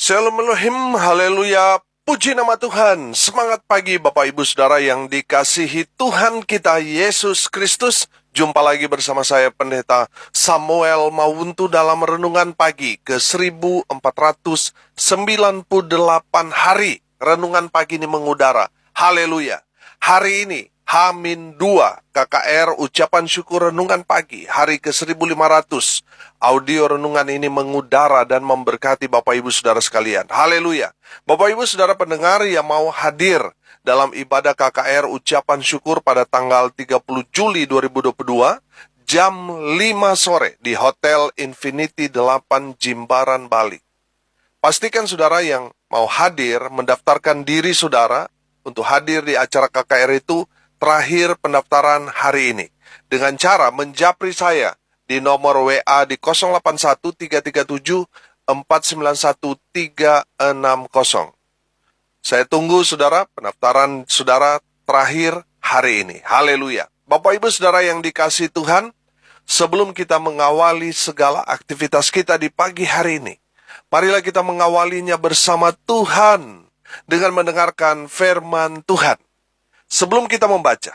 Shalom Elohim, haleluya, puji nama Tuhan. Semangat pagi Bapak Ibu Saudara yang dikasihi Tuhan kita Yesus Kristus. Jumpa lagi bersama saya Pendeta Samuel Mawuntu dalam renungan pagi ke 1498 hari. Renungan pagi ini mengudara. Haleluya. Hari ini H-2 KKR ucapan syukur renungan pagi hari ke 1500. Audio renungan ini mengudara dan memberkati Bapak Ibu Saudara sekalian. Haleluya. Bapak Ibu Saudara pendengar yang mau hadir dalam ibadah KKR ucapan syukur pada tanggal 30 Juli 2022 jam 5 sore di Hotel Infinity 8 Jimbaran, Bali. Pastikan saudara yang mau hadir mendaftarkan diri saudara untuk hadir di acara KKR itu. Terakhir pendaftaran hari ini dengan cara menjapri saya di nomor WA di 081337491360. Saya tunggu saudara, pendaftaran saudara terakhir hari ini. Haleluya. Bapak Ibu Saudara yang dikasihi Tuhan, sebelum kita mengawali segala aktivitas kita di pagi hari ini, marilah kita mengawalinya bersama Tuhan dengan mendengarkan firman Tuhan. Sebelum kita membaca,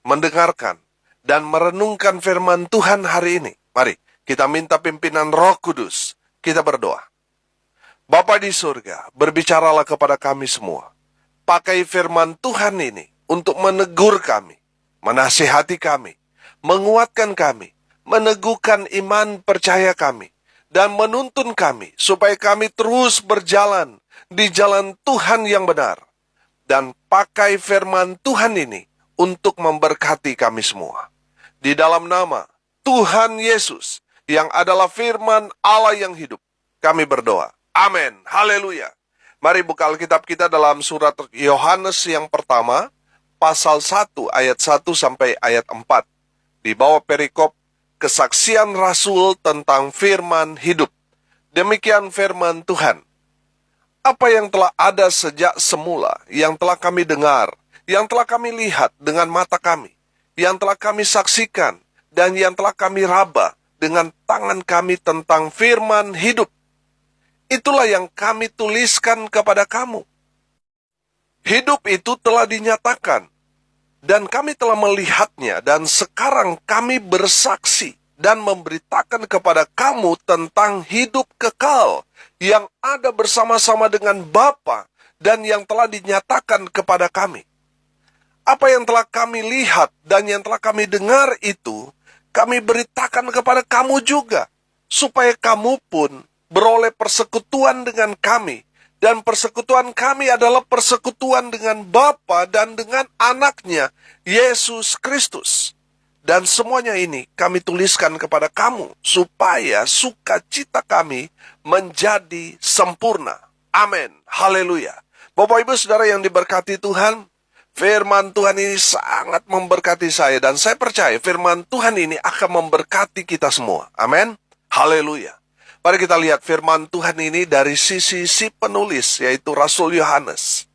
mendengarkan, dan merenungkan firman Tuhan hari ini, mari kita minta pimpinan Roh Kudus. Kita berdoa. Bapa di surga, berbicaralah kepada kami semua. Pakai firman Tuhan ini untuk menegur kami, menasihati kami, menguatkan kami, meneguhkan iman percaya kami, dan menuntun kami supaya kami terus berjalan di jalan Tuhan yang benar. Dan pakai firman Tuhan ini untuk memberkati kami semua. Di dalam nama Tuhan Yesus yang adalah firman Allah yang hidup, kami berdoa. Amin. Haleluya. Mari buka Alkitab kita dalam surat Yohanes yang pertama, pasal 1 ayat 1 sampai ayat 4. Di bawah perikop kesaksian Rasul tentang firman hidup. Demikian firman Tuhan. Apa yang telah ada sejak semula, yang telah kami dengar, yang telah kami lihat dengan mata kami, yang telah kami saksikan, dan yang telah kami raba dengan tangan kami tentang firman hidup. Itulah yang kami tuliskan kepada kamu. Hidup itu telah dinyatakan, dan kami telah melihatnya, dan sekarang kami bersaksi dan memberitakan kepada kamu tentang hidup kekal yang ada bersama-sama dengan Bapa dan yang telah dinyatakan kepada kami. Apa yang telah kami lihat dan yang telah kami dengar itu, kami beritakan kepada kamu juga, supaya kamu pun beroleh persekutuan dengan kami, dan persekutuan kami adalah persekutuan dengan Bapa dan dengan Anaknya, Yesus Kristus. Dan semuanya ini kami tuliskan kepada kamu, supaya sukacita kami menjadi sempurna. Amin. Haleluya. Bapak Ibu Saudara yang diberkati Tuhan, firman Tuhan ini sangat memberkati saya. Dan saya percaya firman Tuhan ini akan memberkati kita semua. Amin. Haleluya. Mari kita lihat firman Tuhan ini dari sisi si penulis, yaitu Rasul Yohanes.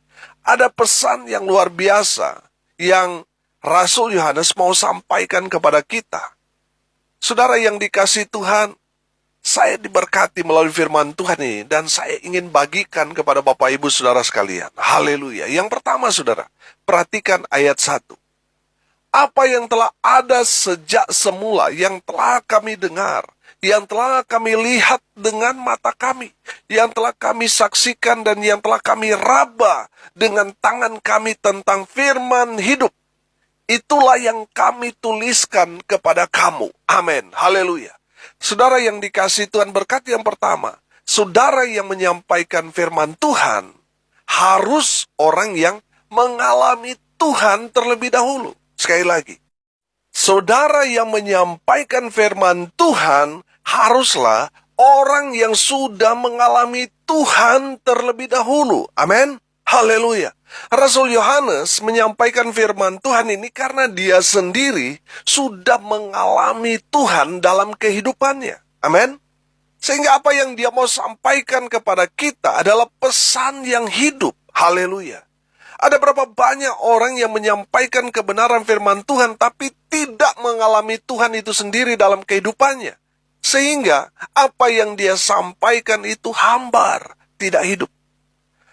Ada pesan yang luar biasa yang Rasul Yohanes mau sampaikan kepada kita. Saudara yang dikasihi Tuhan, saya diberkati melalui firman Tuhan ini, dan saya ingin bagikan kepada Bapak Ibu Saudara sekalian. Haleluya. Yang pertama saudara, perhatikan ayat 1. Apa yang telah ada sejak semula, yang telah kami dengar, yang telah kami lihat dengan mata kami, yang telah kami saksikan dan yang telah kami raba dengan tangan kami tentang firman hidup. Itulah yang kami tuliskan kepada kamu. Amin. Haleluya. Saudara yang dikasihi Tuhan, berkat yang pertama, saudara yang menyampaikan firman Tuhan harus orang yang mengalami Tuhan terlebih dahulu. Sekali lagi, saudara yang menyampaikan firman Tuhan haruslah orang yang sudah mengalami Tuhan terlebih dahulu. Amin. Haleluya. Rasul Yohanes menyampaikan firman Tuhan ini karena dia sendiri sudah mengalami Tuhan dalam kehidupannya. Amin. Sehingga apa yang dia mau sampaikan kepada kita adalah pesan yang hidup. Haleluya. Ada berapa banyak orang yang menyampaikan kebenaran firman Tuhan tapi tidak mengalami Tuhan itu sendiri dalam kehidupannya. Sehingga apa yang dia sampaikan itu hambar, tidak hidup.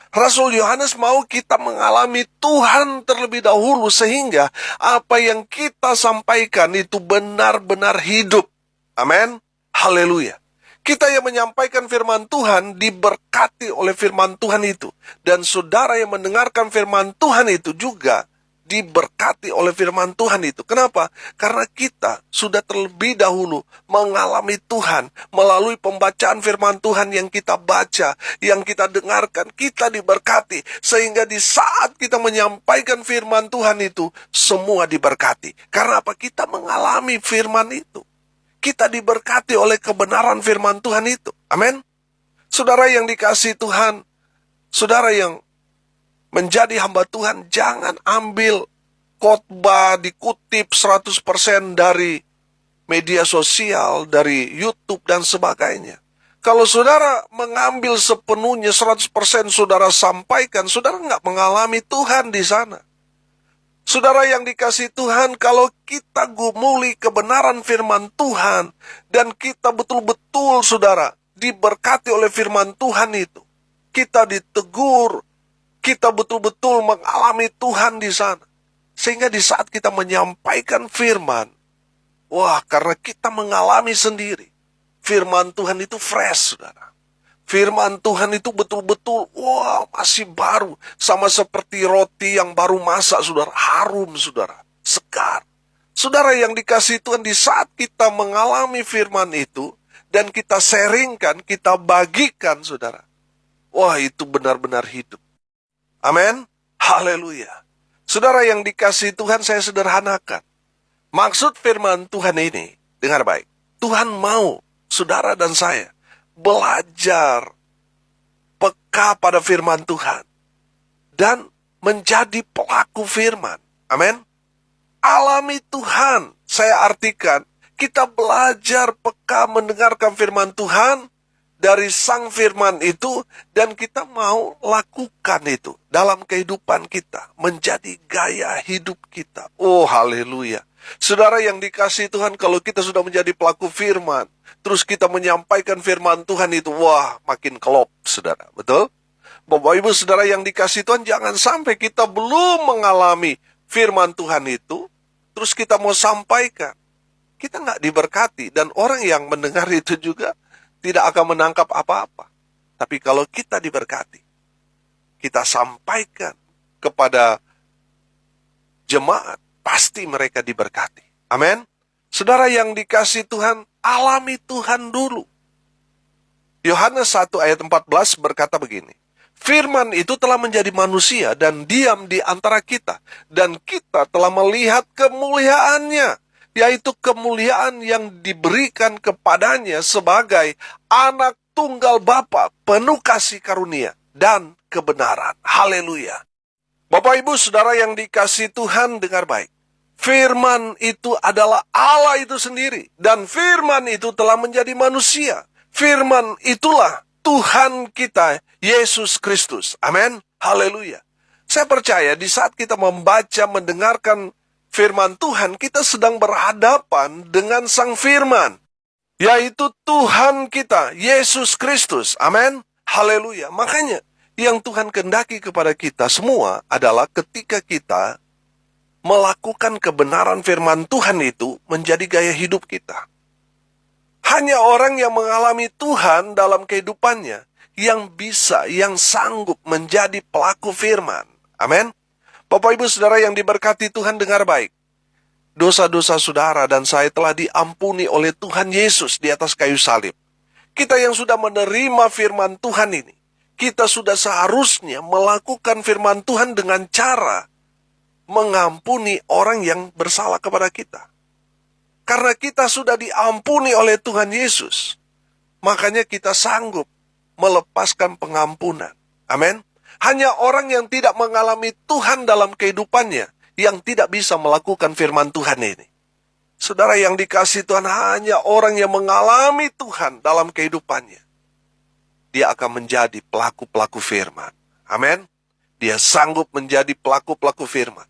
Rasul Yohanes mau kita mengalami Tuhan terlebih dahulu sehingga apa yang kita sampaikan itu benar-benar hidup. Amin. Haleluya. Kita yang menyampaikan firman Tuhan diberkati oleh firman Tuhan itu. Dan saudara yang mendengarkan firman Tuhan itu juga diberkati oleh firman Tuhan itu. Kenapa? Karena kita sudah terlebih dahulu mengalami Tuhan melalui pembacaan firman Tuhan yang kita baca, yang kita dengarkan, kita diberkati. Sehingga di saat kita menyampaikan firman Tuhan itu, semua diberkati. Karena apa? Kita mengalami firman itu. Kita diberkati oleh kebenaran firman Tuhan itu. Amin. Saudara yang dikasihi Tuhan, saudara yang menjadi hamba Tuhan, jangan ambil khotbah dikutip 100% dari media sosial, dari YouTube dan sebagainya. Kalau saudara mengambil sepenuhnya 100% saudara sampaikan, saudara nggak mengalami Tuhan di sana. Saudara yang dikasihi Tuhan, kalau kita gumuli kebenaran firman Tuhan, dan kita betul-betul saudara diberkati oleh firman Tuhan itu, kita ditegur, kita betul-betul mengalami Tuhan di sana. Sehingga di saat kita menyampaikan firman, wah, karena kita mengalami sendiri, firman Tuhan itu fresh, saudara. Firman Tuhan itu betul-betul, wah, masih baru. Sama seperti roti yang baru masak, saudara. Harum, saudara. Segar. Saudara yang dikasihi Tuhan, di saat kita mengalami firman itu, dan kita sharingkan, kita bagikan, saudara. Wah, itu benar-benar hidup. Amin. Haleluya. Saudara yang dikasihi Tuhan, saya sederhanakan. Maksud firman Tuhan ini, dengar baik. Tuhan mau saudara dan saya belajar peka pada firman Tuhan dan menjadi pelaku firman. Amin. Alami Tuhan. Saya artikan, kita belajar peka mendengarkan firman Tuhan dari sang firman itu, dan kita mau lakukan itu dalam kehidupan kita, menjadi gaya hidup kita. Oh, haleluya. Saudara yang dikasihi Tuhan, kalau kita sudah menjadi pelaku firman, terus kita menyampaikan firman Tuhan itu, wah, makin klop, saudara. Betul? Bapak Ibu saudara yang dikasihi Tuhan, jangan sampai kita belum mengalami firman Tuhan itu, terus kita mau sampaikan. Kita nggak diberkati, dan orang yang mendengar itu juga tidak akan menangkap apa-apa. Tapi kalau kita diberkati, kita sampaikan kepada jemaat, pasti mereka diberkati. Amin. Saudara yang dikasihi Tuhan, alami Tuhan dulu. Yohanes 1 ayat 14 berkata begini, firman itu telah menjadi manusia dan diam di antara kita, dan kita telah melihat kemuliaannya, yaitu kemuliaan yang diberikan kepadanya sebagai anak tunggal Bapa, penuh kasih karunia dan kebenaran. Haleluya. Bapak Ibu saudara yang dikasihi Tuhan, dengar baik. Firman itu adalah Allah itu sendiri, dan firman itu telah menjadi manusia. Firman itulah Tuhan kita, Yesus Kristus. Amin. Haleluya. Saya percaya di saat kita membaca, mendengarkan firman Tuhan, kita sedang berhadapan dengan sang firman, yaitu Tuhan kita, Yesus Kristus. Amin. Haleluya. Makanya, yang Tuhan kehendaki kepada kita semua adalah ketika kita melakukan kebenaran firman Tuhan itu menjadi gaya hidup kita. Hanya orang yang mengalami Tuhan dalam kehidupannya yang bisa, yang sanggup menjadi pelaku firman. Amin. Bapak Ibu saudara yang diberkati Tuhan, dengar baik. Dosa-dosa saudara dan saya telah diampuni oleh Tuhan Yesus di atas kayu salib. Kita yang sudah menerima firman Tuhan ini, kita sudah seharusnya melakukan firman Tuhan dengan cara mengampuni orang yang bersalah kepada kita. Karena kita sudah diampuni oleh Tuhan Yesus, makanya kita sanggup melepaskan pengampunan. Amin. Hanya orang yang tidak mengalami Tuhan dalam kehidupannya yang tidak bisa melakukan firman Tuhan ini. Saudara yang dikasihi Tuhan, hanya orang yang mengalami Tuhan dalam kehidupannya, dia akan menjadi pelaku-pelaku firman. Amin. Dia sanggup menjadi pelaku-pelaku firman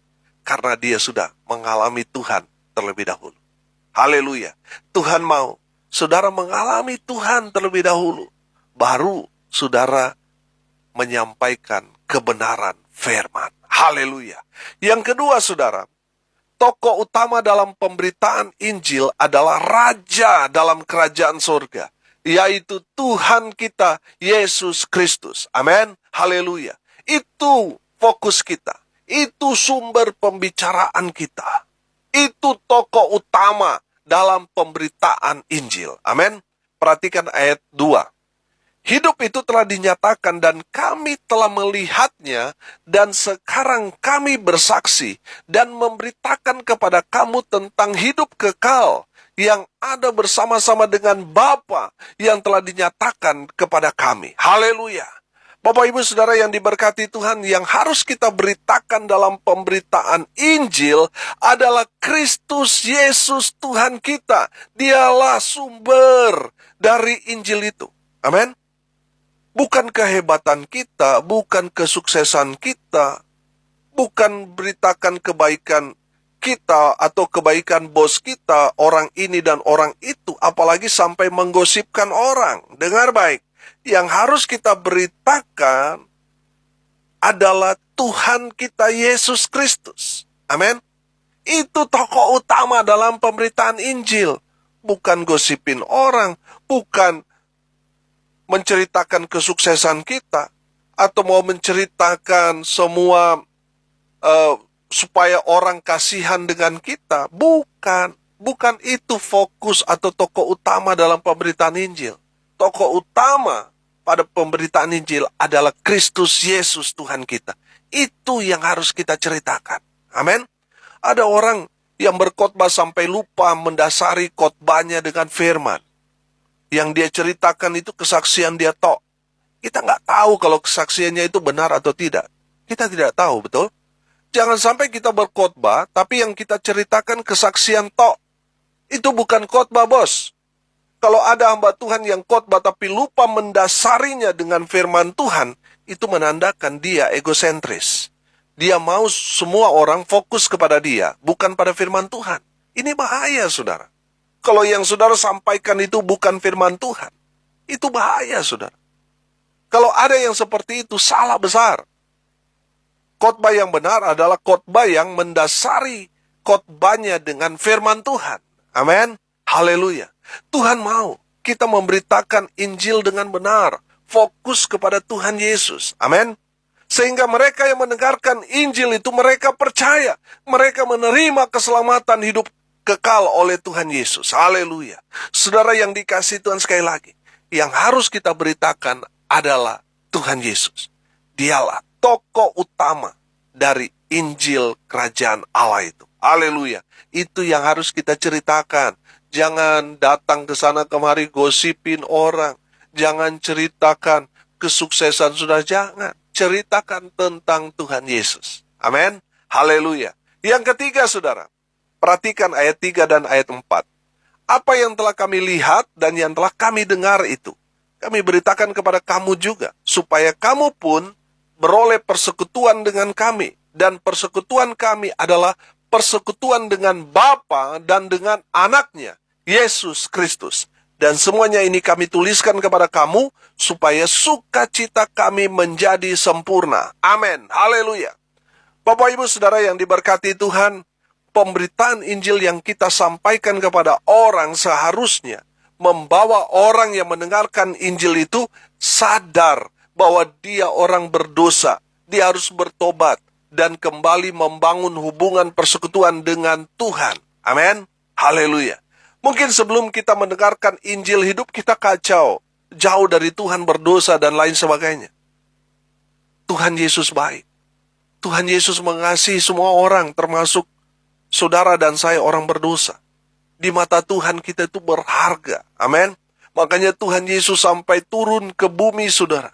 karena dia sudah mengalami Tuhan terlebih dahulu. Haleluya. Tuhan mau saudara mengalami Tuhan terlebih dahulu, baru saudara menyampaikan kebenaran firman. Haleluya. Yang kedua, saudara, tokoh utama dalam pemberitaan Injil adalah Raja dalam kerajaan surga, yaitu Tuhan kita, Yesus Kristus. Amin. Haleluya. Itu fokus kita. Itu sumber pembicaraan kita. Itu tokoh utama dalam pemberitaan Injil. Amin. Perhatikan ayat 2. Hidup itu telah dinyatakan dan kami telah melihatnya, dan sekarang kami bersaksi dan memberitakan kepada kamu tentang hidup kekal yang ada bersama-sama dengan Bapa yang telah dinyatakan kepada kami. Haleluya. Bapak Ibu Saudara yang diberkati Tuhan, yang harus kita beritakan dalam pemberitaan Injil adalah Kristus Yesus Tuhan kita. Dialah sumber dari Injil itu. Amin. Bukan kehebatan kita, bukan kesuksesan kita, bukan beritakan kebaikan kita atau kebaikan bos kita, orang ini dan orang itu, apalagi sampai menggosipkan orang. Dengar baik, yang harus kita beritakan adalah Tuhan kita Yesus Kristus. Amin. Itu tokoh utama dalam pemberitaan Injil. Bukan gosipin orang, bukan menceritakan kesuksesan kita, atau mau menceritakan semua supaya orang kasihan dengan kita. Bukan itu fokus atau tokoh utama dalam pemberitaan Injil. Tokoh utama pada pemberitaan Injil adalah Kristus Yesus Tuhan kita. Itu yang harus kita ceritakan. Amin. Ada orang yang berkhotbah sampai lupa mendasari khotbahnya dengan firman. Yang dia ceritakan itu kesaksian dia tok. Kita nggak tahu kalau kesaksiannya itu benar atau tidak. Kita tidak tahu, betul? Jangan sampai kita berkhotbah, tapi yang kita ceritakan kesaksian tok. Itu bukan khotbah, bos. Kalau ada hamba Tuhan yang khotbah tapi lupa mendasarinya dengan firman Tuhan, itu menandakan dia egosentris. Dia mau semua orang fokus kepada dia, bukan pada firman Tuhan. Ini bahaya, saudara. Kalau yang saudara sampaikan itu bukan firman Tuhan, itu bahaya, saudara. Kalau ada yang seperti itu, salah besar. Khotbah yang benar adalah khotbah yang mendasari khotbahnya dengan firman Tuhan. Amin. Haleluya. Tuhan mau kita memberitakan Injil dengan benar, fokus kepada Tuhan Yesus. Amin. Sehingga mereka yang mendengarkan Injil itu mereka percaya, mereka menerima keselamatan hidup kekal oleh Tuhan Yesus. Haleluya. Saudara yang dikasihi Tuhan, sekali lagi, yang harus kita beritakan adalah Tuhan Yesus. Dialah tokoh utama dari Injil kerajaan Allah itu. Haleluya. Itu yang harus kita ceritakan. Jangan datang ke sana kemari gosipin orang. Jangan ceritakan kesuksesan, sudah jangan. Ceritakan tentang Tuhan Yesus. Amin. Haleluya. Yang ketiga, saudara, perhatikan ayat 3 dan ayat 4. Apa yang telah kami lihat dan yang telah kami dengar itu, kami beritakan kepada kamu juga, supaya kamu pun beroleh persekutuan dengan kami. Dan persekutuan kami adalah persekutuan dengan Bapa dan dengan anaknya, Yesus Kristus. Dan semuanya ini kami tuliskan kepada kamu, supaya sukacita kami menjadi sempurna. Amin. Haleluya. Bapak Ibu Saudara yang diberkati Tuhan, pemberitaan Injil yang kita sampaikan kepada orang seharusnya membawa orang yang mendengarkan Injil itu sadar bahwa dia orang berdosa. Dia harus bertobat dan kembali membangun hubungan persekutuan dengan Tuhan. Amin. Haleluya. Mungkin sebelum kita mendengarkan Injil, hidup kita kacau, jauh dari Tuhan, berdosa dan lain sebagainya. Tuhan Yesus baik. Tuhan Yesus mengasihi semua orang, termasuk saudara dan saya orang berdosa. Di mata Tuhan kita itu berharga. Amin. Makanya Tuhan Yesus sampai turun ke bumi, saudara,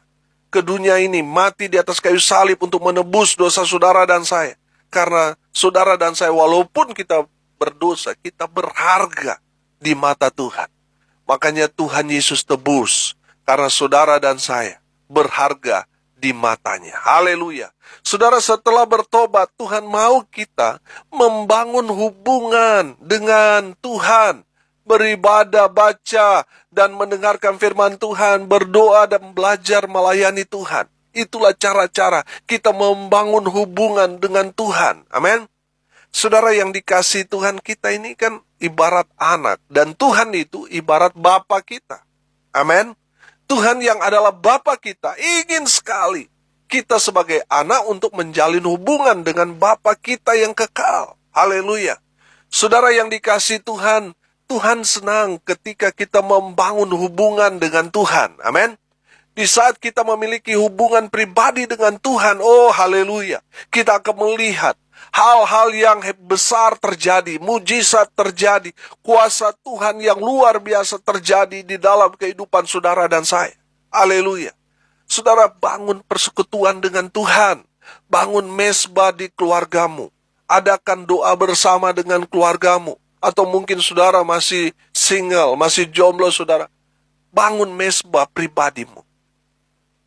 ke dunia ini, mati di atas kayu salib untuk menebus dosa saudara dan saya. Karena saudara dan saya, walaupun kita berdosa, kita berharga di mata Tuhan. Makanya Tuhan Yesus tebus, karena saudara dan saya berharga di matanya. Haleluya. Saudara, setelah bertobat, Tuhan mau kita membangun hubungan dengan Tuhan. Beribadah, baca, dan mendengarkan firman Tuhan, berdoa dan belajar melayani Tuhan. Itulah cara-cara kita membangun hubungan dengan Tuhan. Amin. Saudara yang dikasihi Tuhan, kita ini kan ibarat anak. Dan Tuhan itu ibarat Bapa kita. Amin. Tuhan yang adalah Bapa kita ingin sekali kita sebagai anak untuk menjalin hubungan dengan Bapa kita yang kekal. Haleluya. Saudara yang dikasihi Tuhan, Tuhan senang ketika kita membangun hubungan dengan Tuhan. Amin. Di saat kita memiliki hubungan pribadi dengan Tuhan, oh haleluya, kita akan melihat hal-hal yang besar terjadi, mujizat terjadi, kuasa Tuhan yang luar biasa terjadi di dalam kehidupan saudara dan saya. Haleluya. Saudara, bangun persekutuan dengan Tuhan, bangun mesbah di keluargamu, adakan doa bersama dengan keluargamu, atau mungkin saudara masih single, masih jomblo saudara, bangun mesbah pribadimu.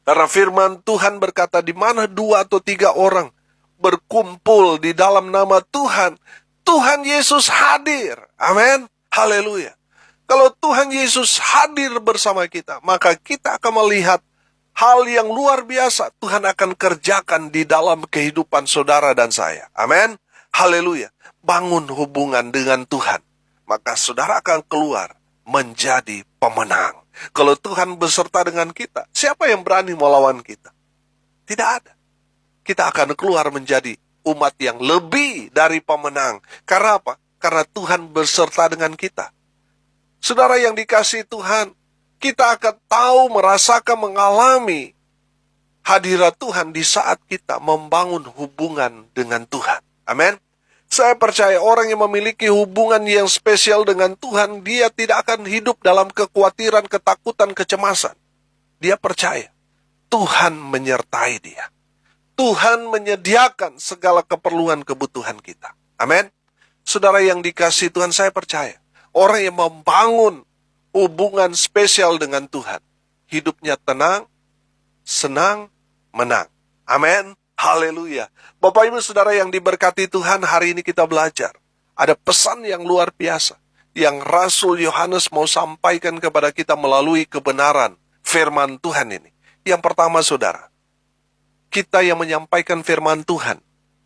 Karena firman Tuhan berkata, di mana 2 atau 3 orang berkumpul di dalam nama Tuhan, Tuhan Yesus hadir. Amin. Haleluya. Kalau Tuhan Yesus hadir bersama kita, maka kita akan melihat hal yang luar biasa Tuhan akan kerjakan di dalam kehidupan saudara dan saya. Amin. Haleluya. Bangun hubungan dengan Tuhan, maka saudara akan keluar menjadi pemenang. Kalau Tuhan beserta dengan kita, siapa yang berani melawan kita? Tidak ada. Kita akan keluar menjadi umat yang lebih dari pemenang. Karena apa? Karena Tuhan beserta dengan kita. Saudara yang dikasihi Tuhan, kita akan tahu, merasakan, mengalami hadirat Tuhan di saat kita membangun hubungan dengan Tuhan. Amin. Saya percaya orang yang memiliki hubungan yang spesial dengan Tuhan, dia tidak akan hidup dalam kekhawatiran, ketakutan, kecemasan. Dia percaya Tuhan menyertai dia. Tuhan menyediakan segala keperluan kebutuhan kita. Amin. Saudara yang dikasihi Tuhan, saya percaya orang yang membangun hubungan spesial dengan Tuhan, hidupnya tenang, senang, menang. Amin. Haleluya. Bapak Ibu Saudara yang diberkati Tuhan, hari ini kita belajar. Ada pesan yang luar biasa yang Rasul Yohanes mau sampaikan kepada kita melalui kebenaran firman Tuhan ini. Yang pertama saudara, kita yang menyampaikan firman Tuhan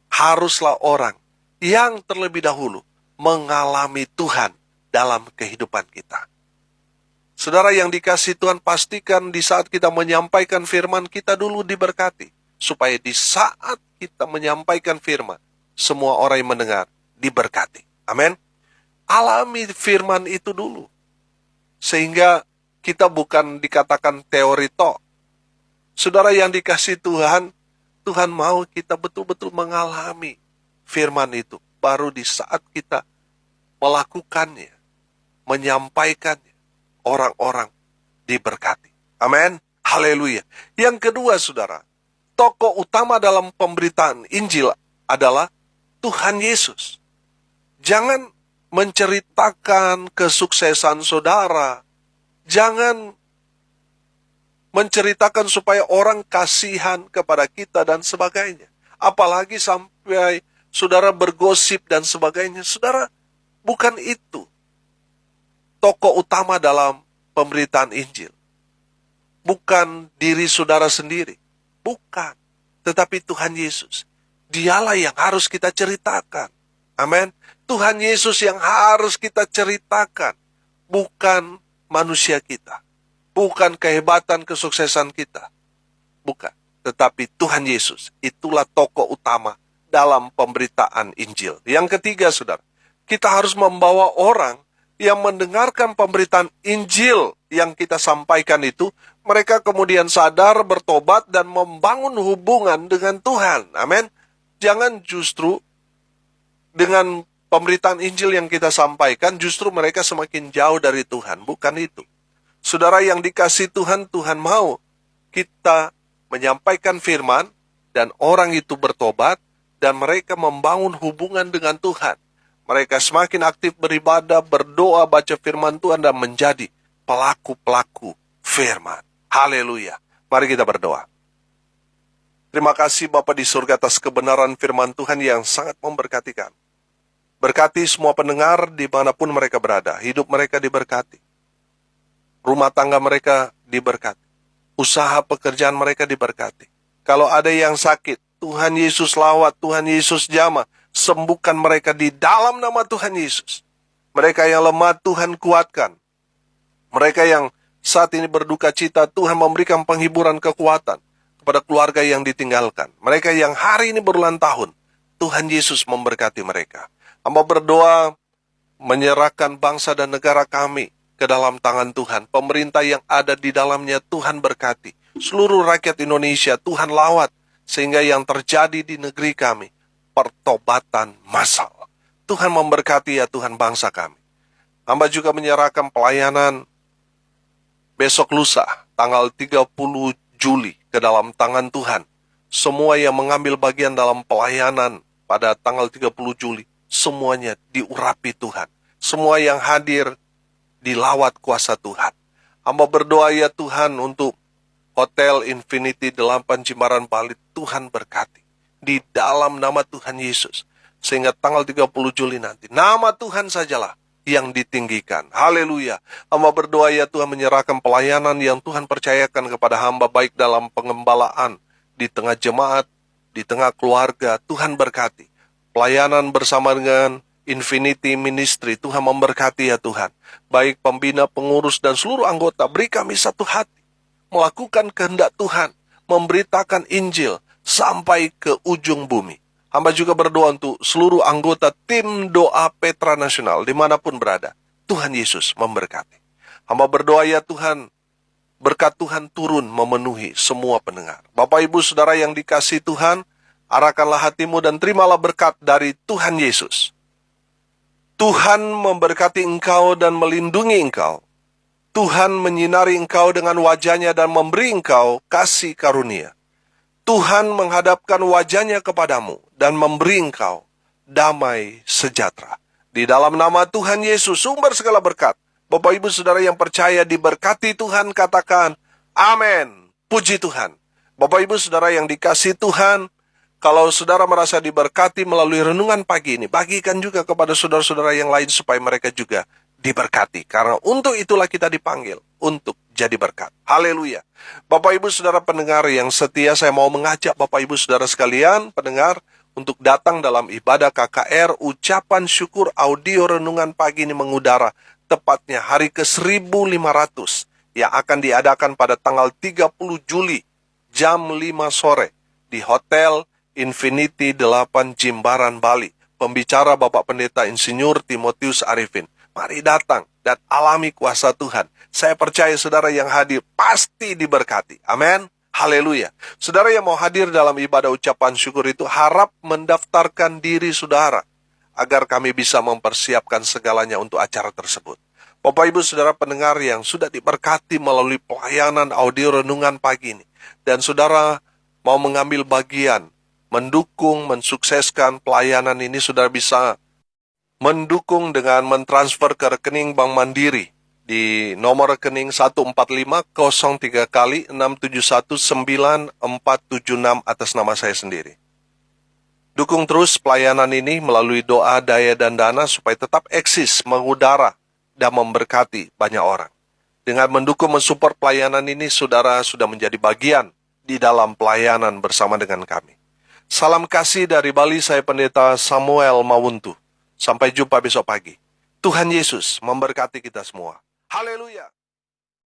haruslah orang yang terlebih dahulu mengalami Tuhan dalam kehidupan kita. Saudara yang dikasihi Tuhan, pastikan di saat kita menyampaikan firman kita dulu diberkati. Supaya di saat kita menyampaikan firman, semua orang yang mendengar diberkati. Amin. Alami firman itu dulu. Sehingga kita bukan dikatakan teori tok. Saudara yang dikasihi Tuhan, Tuhan mau kita betul-betul mengalami firman itu. Baru di saat kita melakukannya, menyampaikannya, orang-orang diberkati. Amin. Haleluya. Yang kedua saudara, tokoh utama dalam pemberitaan Injil adalah Tuhan Yesus. Jangan menceritakan kesuksesan saudara. Jangan menceritakan supaya orang kasihan kepada kita dan sebagainya. Apalagi sampai saudara bergosip dan sebagainya. Saudara, bukan itu tokoh utama dalam pemberitaan Injil. Bukan diri saudara sendiri. Bukan, tetapi Tuhan Yesus. Dialah yang harus kita ceritakan. Amin. Tuhan Yesus yang harus kita ceritakan. Bukan manusia kita. Bukan kehebatan, kesuksesan kita. Bukan. Tetapi Tuhan Yesus. Itulah tokoh utama dalam pemberitaan Injil. Yang ketiga, saudara. Kita harus membawa orang yang mendengarkan pemberitaan Injil yang kita sampaikan itu, mereka kemudian sadar, bertobat, dan membangun hubungan dengan Tuhan. Amin. Jangan justru dengan pemberitaan Injil yang kita sampaikan, justru mereka semakin jauh dari Tuhan. Bukan itu. Saudara yang dikasihi Tuhan, Tuhan mau kita menyampaikan firman, dan orang itu bertobat, dan mereka membangun hubungan dengan Tuhan. Mereka semakin aktif beribadah, berdoa, baca firman Tuhan, dan menjadi pelaku-pelaku firman. Haleluya. Mari kita berdoa. Terima kasih Bapa di surga atas kebenaran firman Tuhan yang sangat memberkati kami. Berkati semua pendengar dimanapun mereka berada. Hidup mereka diberkati. Rumah tangga mereka diberkati. Usaha pekerjaan mereka diberkati. Kalau ada yang sakit, Tuhan Yesus lawat, Tuhan Yesus jamah. Sembuhkan mereka di dalam nama Tuhan Yesus. Mereka yang lemah, Tuhan kuatkan. Mereka yang saat ini berduka cita, Tuhan memberikan penghiburan kekuatan kepada keluarga yang ditinggalkan. Mereka yang hari ini berulang tahun, Tuhan Yesus memberkati mereka. Hamba berdoa menyerahkan bangsa dan negara kami ke dalam tangan Tuhan. Pemerintah yang ada di dalamnya Tuhan berkati. Seluruh rakyat Indonesia Tuhan lawat, sehingga yang terjadi di negeri kami, pertobatan massal. Tuhan memberkati ya Tuhan bangsa kami. Hamba juga menyerahkan pelayanan besok lusa, tanggal 30 Juli, ke dalam tangan Tuhan. Semua yang mengambil bagian dalam pelayanan pada tanggal 30 Juli, semuanya diurapi Tuhan. Semua yang hadir dilawat kuasa Tuhan. Hamba berdoa ya Tuhan untuk Hotel Infinity 8 Jimbaran Bali, Tuhan berkati. Di dalam nama Tuhan Yesus. Sehingga tanggal 30 Juli nanti, nama Tuhan sajalah yang ditinggikan. Haleluya. Hamba berdoa ya Tuhan menyerahkan pelayanan yang Tuhan percayakan kepada hamba, baik dalam pengembalaan, di tengah jemaat, di tengah keluarga. Tuhan berkati. Pelayanan bersama dengan Infinity Ministry, Tuhan memberkati ya Tuhan. Baik pembina, pengurus, dan seluruh anggota, beri kami satu hati. Melakukan kehendak Tuhan. Memberitakan Injil sampai ke ujung bumi. Hamba juga berdoa untuk seluruh anggota tim doa Petra Nasional dimanapun berada. Tuhan Yesus memberkati. Hamba berdoa ya Tuhan, berkat Tuhan turun memenuhi semua pendengar. Bapak Ibu Saudara yang dikasihi Tuhan, arahkanlah hatimu dan terimalah berkat dari Tuhan Yesus. Tuhan memberkati engkau dan melindungi engkau. Tuhan menyinari engkau dengan wajahnya dan memberi engkau kasih karunia. Tuhan menghadapkan wajahnya kepadamu dan memberi engkau damai sejahtera. Di dalam nama Tuhan Yesus, sumber segala berkat. Bapak Ibu Saudara yang percaya diberkati Tuhan, katakan amin. Puji Tuhan. Bapak Ibu Saudara yang dikasihi Tuhan, kalau saudara merasa diberkati melalui renungan pagi ini, bagikan juga kepada saudara-saudara yang lain supaya mereka juga diberkati. Karena untuk itulah kita dipanggil, untuk jadi berkat. Haleluya. Bapak Ibu Saudara pendengar yang setia, saya mau mengajak Bapak Ibu Saudara sekalian pendengar untuk datang dalam ibadah KKR ucapan syukur audio renungan pagi ini mengudara, tepatnya hari ke-1500 yang akan diadakan pada tanggal 30 Juli jam 5 sore di Hotel Infinity 8 Jimbaran Bali. Pembicara Bapak Pendeta Insinyur Timotius Arifin. Mari datang dan alami kuasa Tuhan. Saya percaya saudara yang hadir pasti diberkati. Amin. Haleluya. Saudara yang mau hadir dalam ibadah ucapan syukur itu, harap mendaftarkan diri saudara, agar kami bisa mempersiapkan segalanya untuk acara tersebut. Bapak Ibu Saudara pendengar yang sudah diberkati melalui pelayanan audio renungan pagi ini, dan saudara mau mengambil bagian, mendukung, mensukseskan pelayanan ini, saudara bisa mendukung dengan mentransfer ke rekening Bank Mandiri di nomor rekening 14503 kali 6719476 atas nama saya sendiri. Dukung terus pelayanan ini melalui doa, daya, dan dana supaya tetap eksis, mengudara, dan memberkati banyak orang. Dengan mendukung, mensupport pelayanan ini, saudara sudah menjadi bagian di dalam pelayanan bersama dengan kami. Salam kasih dari Bali, saya Pendeta Samuel Mawuntu. Sampai jumpa besok pagi. Tuhan Yesus memberkati kita semua. Haleluya.